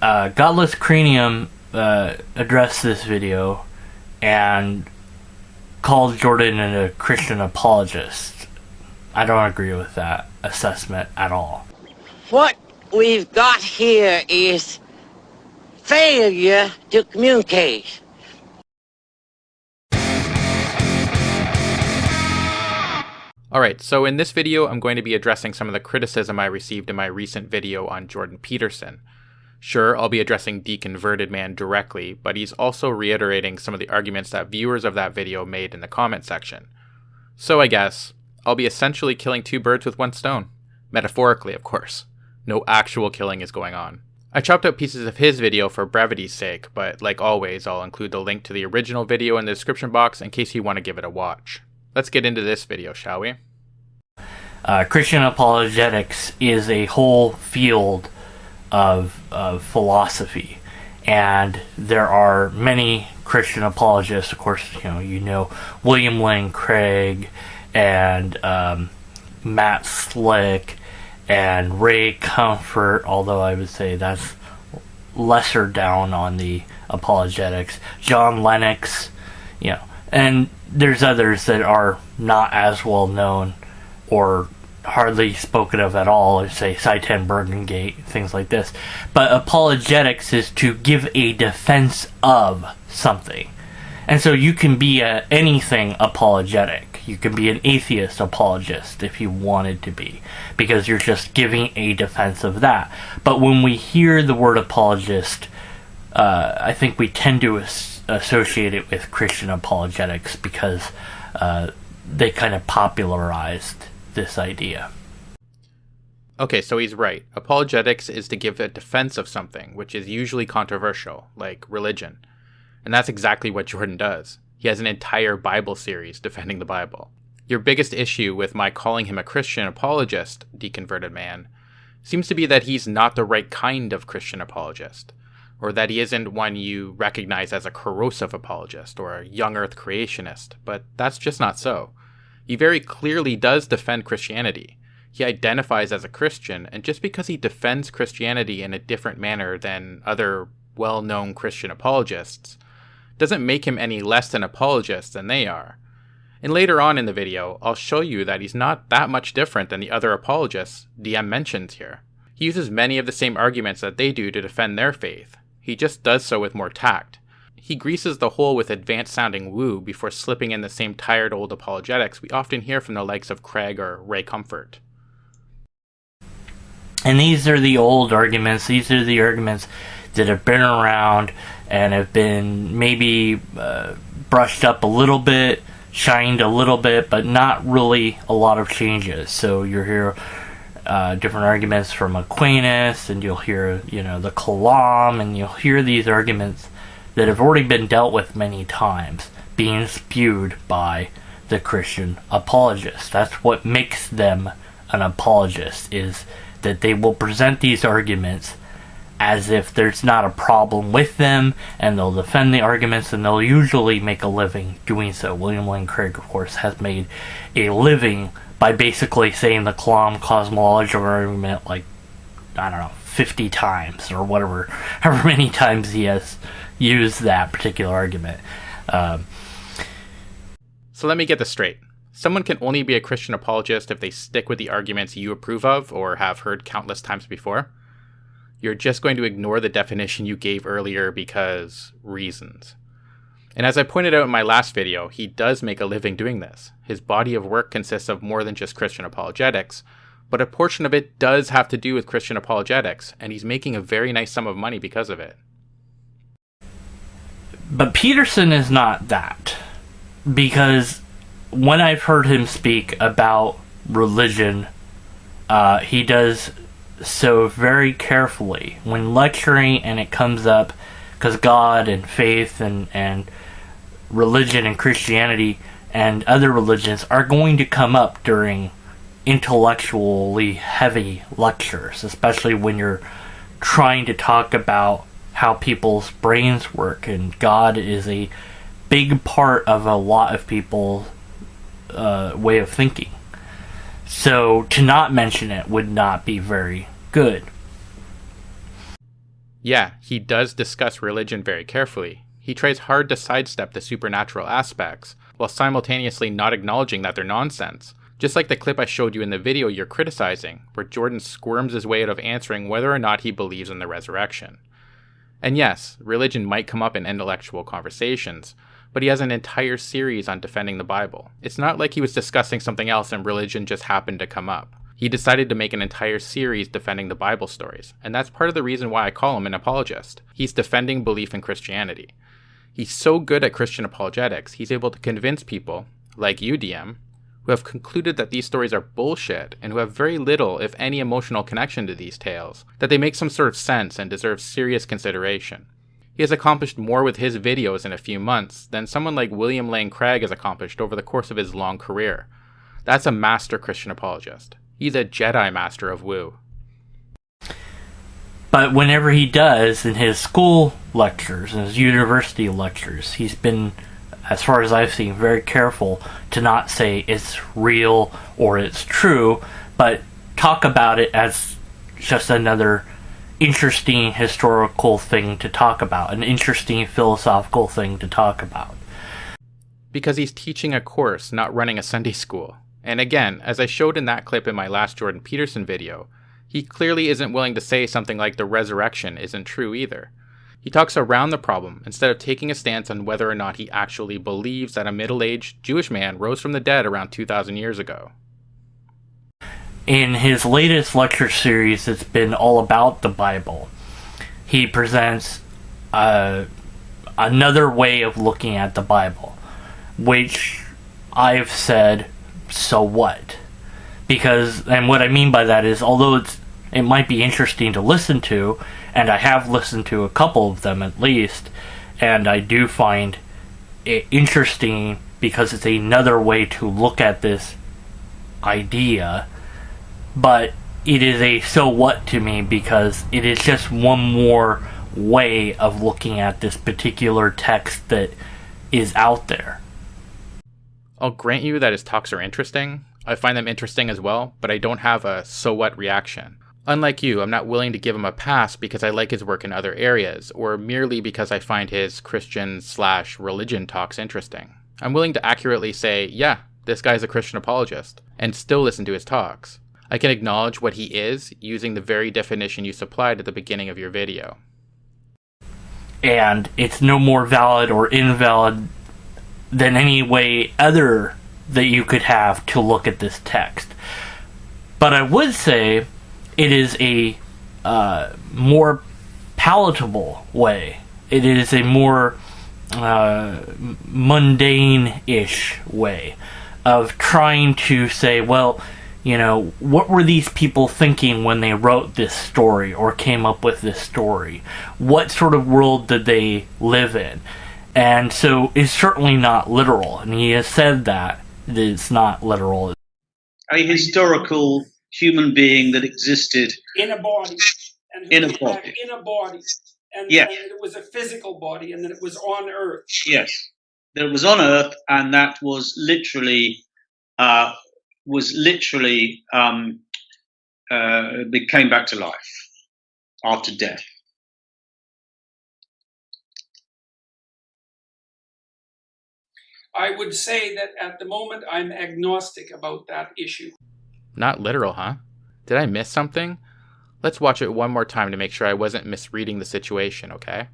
Godless Cranium addressed this video and called Jordan a Christian apologist. I don't agree with that assessment at all. What we've got here is failure to communicate. Alright, so in this video I'm going to be addressing some of the criticism I received in my recent video on Jordan Peterson. Sure, I'll be addressing Deconverted Man directly, but he's also reiterating some of the arguments that viewers of that video made in the comment section. So I guess, I'll be essentially killing two birds with one stone. Metaphorically, of course. No actual killing is going on. I chopped up pieces of his video for brevity's sake, but like always, I'll include the link to the original video in the description box in case you want to give it a watch. Let's get into this video, shall we? Christian apologetics is a whole field of philosophy, and there are many Christian apologists. Of course, you know William Lane Craig and Matt Slick and Ray Comfort, although I would say that's lesser down on the apologetics. John Lennox, and there's others that are not as well known or hardly spoken of at all, say Seitan Bergengate, things like this. But apologetics is to give a defense of something. And so you can be anything apologetic. You can be an atheist apologist if you wanted to be, because you're just giving a defense of that. But when we hear the word apologist, I think we tend to associate it with Christian apologetics because they kind of popularized this idea. Okay, so he's right. Apologetics is to give a defense of something, which is usually controversial, like religion. And that's exactly what Jordan does. He has an entire Bible series defending the Bible. Your biggest issue with my calling him a Christian apologist, Deconverted Man, seems to be that he's not the right kind of Christian apologist, or that he isn't one you recognize as a corrosive apologist or a young earth creationist, but that's just not so. He very clearly does defend Christianity. He identifies as a Christian, and just because he defends Christianity in a different manner than other well-known Christian apologists doesn't make him any less an apologist than they are. And later on in the video, I'll show you that he's not that much different than the other apologists DM mentions here. He uses many of the same arguments that they do to defend their faith. He just does so with more tact. He greases the hole with advanced-sounding woo before slipping in the same tired old apologetics we often hear from the likes of Craig or Ray Comfort. And these are the old arguments. These are the arguments that have been around and have been maybe brushed up a little bit, shined a little bit, but not really a lot of changes. So you'll hear different arguments from Aquinas, and you'll hear, the Kalam, and you'll hear these arguments that have already been dealt with many times being spewed by the Christian apologist. That's what makes them an apologist, is that they will present these arguments as if there's not a problem with them, and they'll defend the arguments, and they'll usually make a living doing so. William Lane Craig, of course, has made a living by basically saying the Kalam cosmological argument 50 times, or whatever, however many times he has used that particular argument. So let me get this straight. Someone can only be a Christian apologist if they stick with the arguments you approve of or have heard countless times before? You're just going to ignore the definition you gave earlier because reasons. And as I pointed out in my last video, he does make a living doing this. His body of work consists of more than just Christian apologetics, but a portion of it does have to do with Christian apologetics, and he's making a very nice sum of money because of it. But Peterson is not that, because when I've heard him speak about religion, he does so very carefully. When lecturing and it comes up, because God and faith and religion and Christianity and other religions are going to come up during intellectually heavy lectures, especially when you're trying to talk about how people's brains work, and God is a big part of a lot of people's way of thinking. So to not mention it would not be very good. Yeah, he does discuss religion very carefully. He tries hard to sidestep the supernatural aspects, while simultaneously not acknowledging that they're nonsense. Just like the clip I showed you in the video you're criticizing, where Jordan squirms his way out of answering whether or not he believes in the resurrection. And yes, religion might come up in intellectual conversations, but he has an entire series on defending the Bible. It's not like he was discussing something else and religion just happened to come up. He decided to make an entire series defending the Bible stories, and that's part of the reason why I call him an apologist. He's defending belief in Christianity. He's so good at Christian apologetics, he's able to convince people, like you, DM, who have concluded that these stories are bullshit and who have very little, if any, emotional connection to these tales, that they make some sort of sense and deserve serious consideration. He has accomplished more with his videos in a few months than someone like William Lane Craig has accomplished over the course of his long career. That's a master Christian apologist. He's a Jedi master of woo. But whenever he does in his school lectures and his university lectures, he's been, as far as I've seen, very careful to not say it's real or it's true, but talk about it as just another interesting historical thing to talk about, an interesting philosophical thing to talk about. Because he's teaching a course, not running a Sunday school. And again, as I showed in that clip in my last Jordan Peterson video, he clearly isn't willing to say something like the resurrection isn't true either. He talks around the problem instead of taking a stance on whether or not he actually believes that a middle-aged Jewish man rose from the dead around 2,000 years ago. In his latest lecture series, it's been all about the Bible. He presents another way of looking at the Bible, which I've said, so what? Because, and what I mean by that is, although it might be interesting to listen to, and I have listened to a couple of them at least, and I do find it interesting because it's another way to look at this idea, but it is a so what to me because it is just one more way of looking at this particular text that is out there. I'll grant you that his talks are interesting. I find them interesting as well, but I don't have a so what reaction. Unlike you, I'm not willing to give him a pass because I like his work in other areas, or merely because I find his Christian/religion talks interesting. I'm willing to accurately say, yeah, this guy's a Christian apologist, and still listen to his talks. I can acknowledge what he is using the very definition you supplied at the beginning of your video. And it's no more valid or invalid than any way other that you could have to look at this text. But I would say it is a more palatable way. It is a more mundane-ish way of trying to say, well, you know, what were these people thinking when they wrote this story or came up with this story? What sort of world did they live in? And so it's certainly not literal, and he has said that it's not literal. A historical human being that existed in a body, and in a body, and yes. It was a physical body, and that it was on Earth. Yes, that it was on Earth, and that was literally came back to life after death. I would say that at the moment I'm agnostic about that issue. Not literal, huh? Did I miss something? Let's watch it one more time to make sure I wasn't misreading the situation, okay?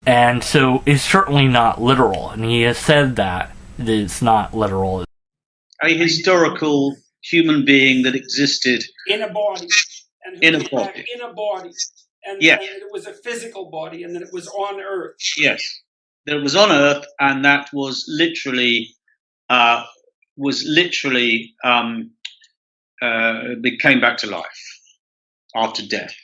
And so it's certainly not literal, and he has said that it's not literal. A historical human being that existed in a body, and in a body, and yes. It was a physical body, and that it was on Earth. Yes, that it was on Earth, and that was came back to life after death.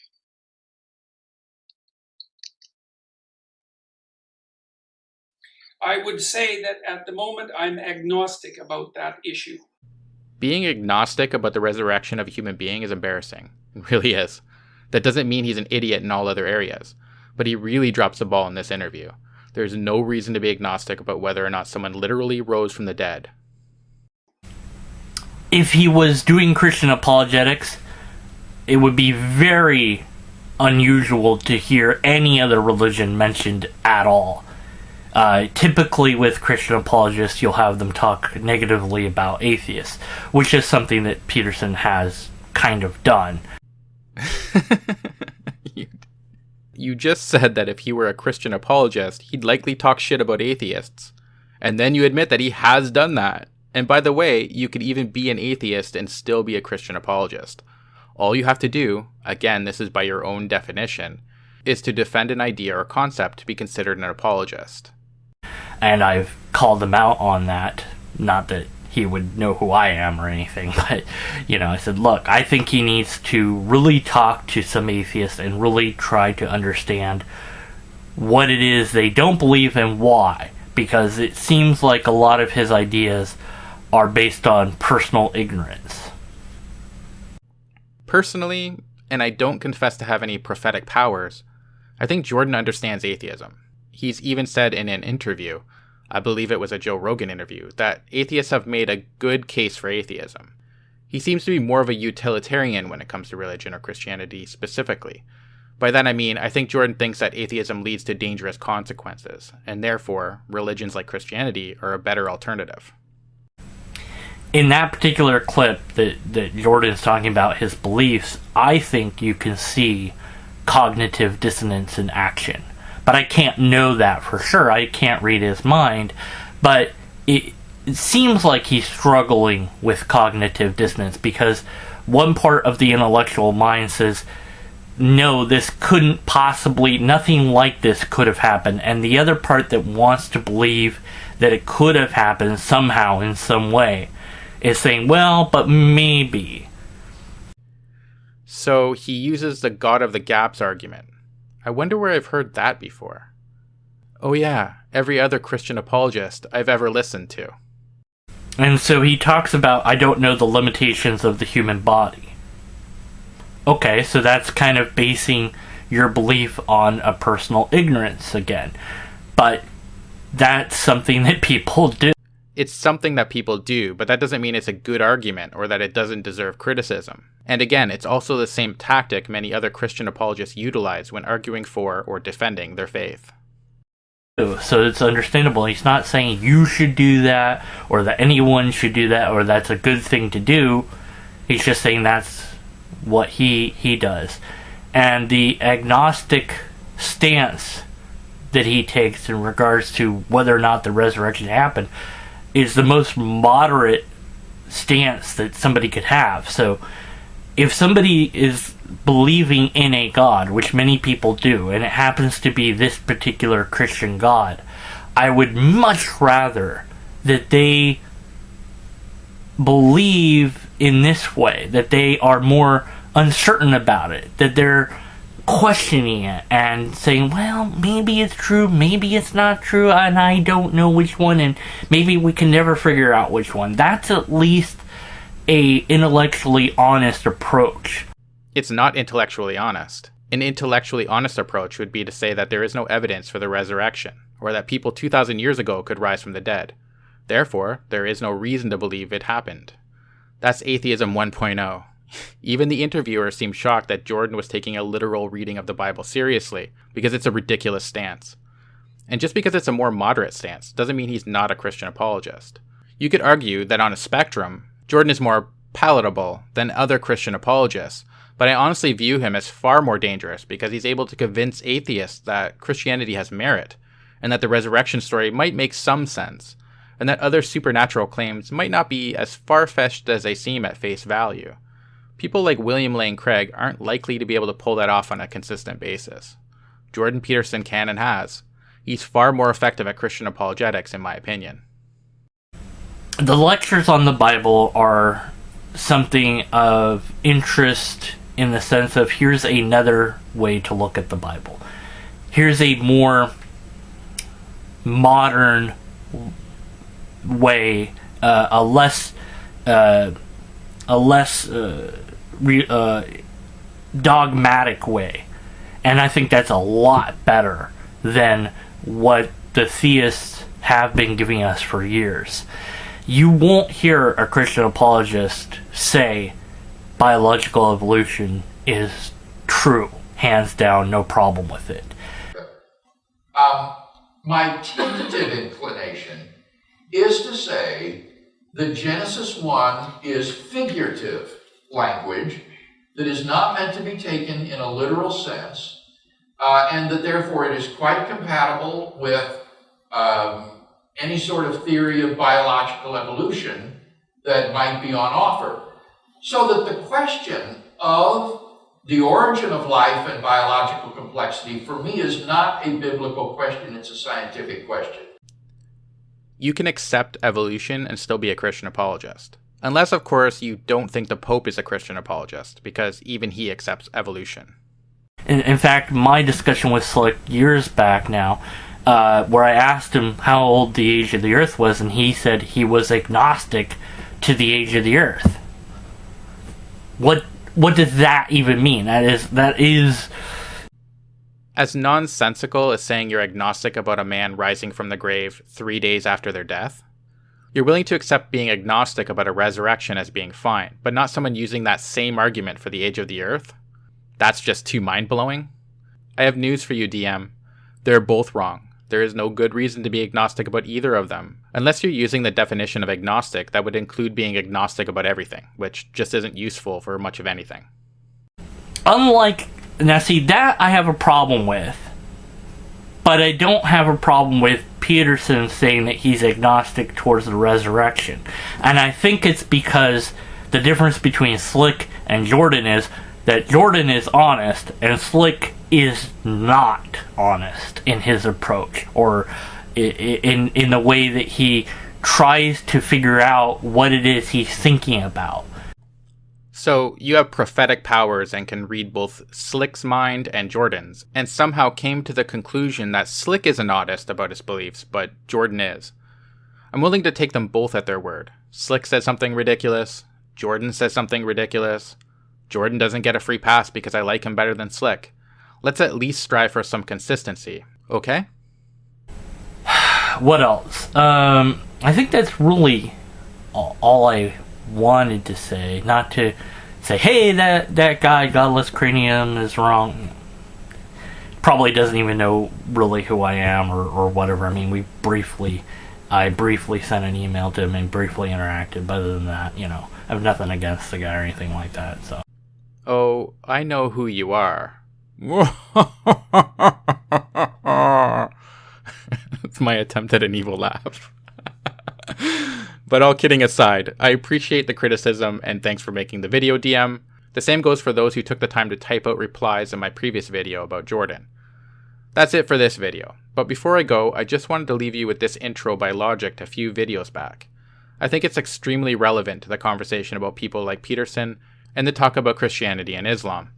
I would say that at the moment I'm agnostic about that issue. Being agnostic about the resurrection of a human being is embarrassing. It really is. That doesn't mean he's an idiot in all other areas, but he really drops the ball in this interview. There's no reason to be agnostic about whether or not someone literally rose from the dead. If he was doing Christian apologetics, it would be very unusual to hear any other religion mentioned at all. Typically with Christian apologists, you'll have them talk negatively about atheists, which is something that Peterson has kind of done. You just said that if he were a Christian apologist, he'd likely talk shit about atheists. And then you admit that he has done that. And by the way, you could even be an atheist and still be a Christian apologist. All you have to do, again, this is by your own definition, is to defend an idea or concept to be considered an apologist. And I've called him out on that. Not that he would know who I am or anything, but, I said, look, I think he needs to really talk to some atheists and really try to understand what it is they don't believe and why. Because it seems like a lot of his ideas are based on personal ignorance. Personally, and I don't confess to have any prophetic powers, I think Jordan understands atheism. He's even said in an interview, I believe it was a Joe Rogan interview, that atheists have made a good case for atheism. He seems to be more of a utilitarian when it comes to religion or Christianity specifically. By that I mean, I think Jordan thinks that atheism leads to dangerous consequences, and therefore, religions like Christianity are a better alternative. In that particular clip that Jordan's talking about his beliefs, I think you can see cognitive dissonance in action. But I can't know that for sure. I can't read his mind. But it seems like he's struggling with cognitive dissonance because one part of the intellectual mind says, no, this couldn't possibly, nothing like this could have happened. And the other part that wants to believe that it could have happened somehow in some way is saying, well, but maybe. So he uses the God of the Gaps argument. I wonder where I've heard that before. Oh yeah, every other Christian apologist I've ever listened to. And so he talks about, I don't know the limitations of the human body. Okay, so that's kind of basing your belief on a personal ignorance again. But that's something that people do. It's something that people do, but that doesn't mean it's a good argument or that it doesn't deserve criticism. And again, it's also the same tactic many other Christian apologists utilize when arguing for or defending their faith. So it's understandable. He's not saying you should do that, or that anyone should do that, or that's a good thing to do. He's just saying that's what he does. And the agnostic stance that he takes in regards to whether or not the resurrection happened is the most moderate stance that somebody could have. So if somebody is believing in a God, which many people do, and it happens to be this particular Christian God, I would much rather that they believe in this way, that they are more uncertain about it, that they're questioning it and saying, well, maybe it's true, maybe it's not true, and I don't know which one, and maybe we can never figure out which one. That's at least a intellectually honest approach. It's not intellectually honest. An intellectually honest approach would be to say that there is no evidence for the resurrection, or that people 2,000 years ago could rise from the dead. Therefore, there is no reason to believe it happened. That's atheism 1.0. Even the interviewer seemed shocked that Jordan was taking a literal reading of the Bible seriously, because it's a ridiculous stance. And just because it's a more moderate stance doesn't mean he's not a Christian apologist. You could argue that on a spectrum, Jordan is more palatable than other Christian apologists, but I honestly view him as far more dangerous because he's able to convince atheists that Christianity has merit, and that the resurrection story might make some sense, and that other supernatural claims might not be as far-fetched as they seem at face value. People like William Lane Craig aren't likely to be able to pull that off on a consistent basis. Jordan Peterson can and has. He's far more effective at Christian apologetics, in my opinion. The lectures on the Bible are something of interest in the sense of here's another way to look at the Bible. Here's a more modern way, a less dogmatic way. And I think that's a lot better than what the theists have been giving us for years. You won't hear a Christian apologist say biological evolution is true. hands down, no problem with it. My tentative inclination is to say that Genesis 1 is figurative language that is not meant to be taken in a literal sense, and that therefore it is quite compatible with any sort of theory of biological evolution that might be on offer. So that the question of the origin of life and biological complexity, for me, is not a biblical question, it's a scientific question. You can accept evolution and still be a Christian apologist. Unless, of course, you don't think the Pope is a Christian apologist, because even he accepts evolution. In fact, my discussion with Slick years back now, where I asked him how old the age of the Earth was, and he said he was agnostic to the age of the Earth. What does that even mean? That is as nonsensical as saying you're agnostic about a man rising from the grave 3 days after their death. You're willing to accept being agnostic about a resurrection as being fine, but not someone using that same argument for the age of the Earth? That's just too mind-blowing. I have news for you, DM. They're both wrong. There is no good reason to be agnostic about either of them, unless you're using the definition of agnostic that would include being agnostic about everything, which just isn't useful for much of anything. Now see, that I have a problem with, but I don't have a problem with Peterson saying that he's agnostic towards the resurrection. And I think it's because the difference between Slick and Jordan is that Jordan is honest and Slick is not honest in his approach, or in the way that he tries to figure out what it is he's thinking about. So you have prophetic powers and can read both Slick's mind and Jordan's, and somehow came to the conclusion that Slick isn't honest about his beliefs, but Jordan is. I'm willing to take them both at their word. Slick says something ridiculous, Jordan says something ridiculous. Jordan doesn't get a free pass because I like him better than Slick. Let's at least strive for some consistency, okay? What else? I think that's really all I wanted to say. Not to say, hey, that guy, Godless Cranium, is wrong. Probably doesn't even know really who I am or whatever. I mean, I briefly sent an email to him and briefly interacted, but other than that, I have nothing against the guy or anything like that, so. Oh, I know who you are. It's my attempt at an evil laugh. But all kidding aside, I appreciate the criticism and thanks for making the video, DM. The same goes for those who took the time to type out replies in my previous video about Jordan. That's it for this video, but before I go, I just wanted to leave you with this intro by Logic a few videos back. I think it's extremely relevant to the conversation about people like Peterson and the talk about Christianity and Islam.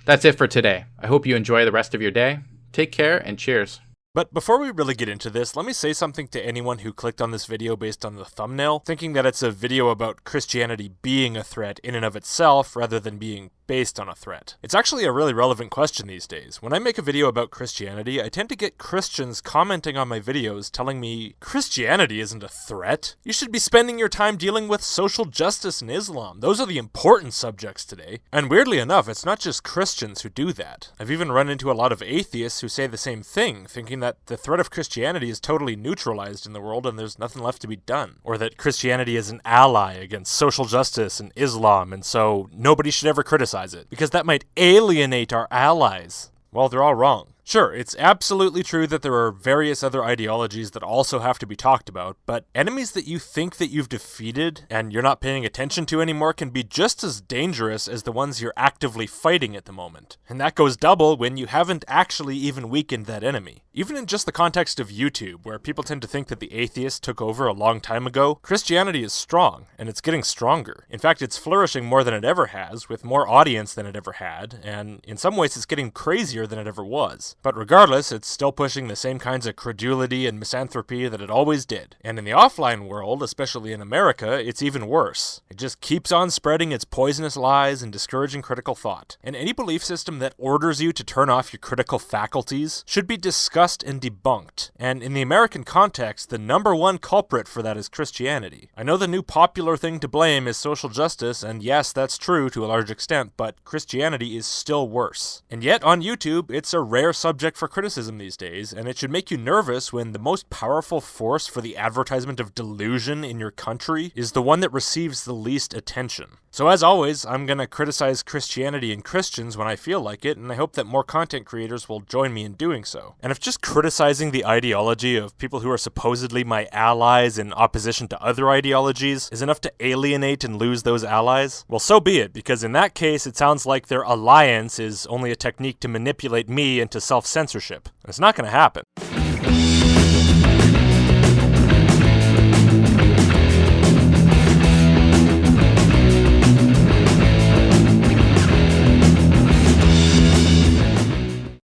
That's it for today. I hope you enjoy the rest of your day. Take care and cheers. But before we really get into this, let me say something to anyone who clicked on this video based on the thumbnail, thinking that it's a video about Christianity being a threat in and of itself rather than being based on a threat. It's actually a really relevant question these days. When I make a video about Christianity, I tend to get Christians commenting on my videos telling me, Christianity isn't a threat. You should be spending your time dealing with social justice and Islam. Those are the important subjects today. And weirdly enough, it's not just Christians who do that. I've even run into a lot of atheists who say the same thing, thinking that the threat of Christianity is totally neutralized in the world and there's nothing left to be done. Or that Christianity is an ally against social justice and Islam, and so nobody should ever criticize it, because that might alienate our allies. Well, they're all wrong. Sure, it's absolutely true that there are various other ideologies that also have to be talked about, but enemies that you think that you've defeated and you're not paying attention to anymore can be just as dangerous as the ones you're actively fighting at the moment. And that goes double when you haven't actually even weakened that enemy. Even in just the context of YouTube, where people tend to think that the atheists took over a long time ago, Christianity is strong, and it's getting stronger. In fact, it's flourishing more than it ever has, with more audience than it ever had, and in some ways it's getting crazier than it ever was. is. But regardless, it's still pushing the same kinds of credulity and misanthropy that it always did. And in the offline world, especially in America, it's even worse. It just keeps on spreading its poisonous lies and discouraging critical thought. And any belief system that orders you to turn off your critical faculties should be discussed and debunked. And in the American context, the number one culprit for that is Christianity. I know the new popular thing to blame is social justice, and yes, that's true to a large extent, but Christianity is still worse. And yet, on YouTube, it's a rare subject for criticism these days, and it should make you nervous when the most powerful force for the advertisement of delusion in your country is the one that receives the least attention. So as always, I'm gonna criticize Christianity and Christians when I feel like it, and I hope that more content creators will join me in doing so. And if just criticizing the ideology of people who are supposedly my allies in opposition to other ideologies is enough to alienate and lose those allies, well, so be it, because in that case, it sounds like their alliance is only a technique to manipulate me into self-censorship. It's not gonna happen.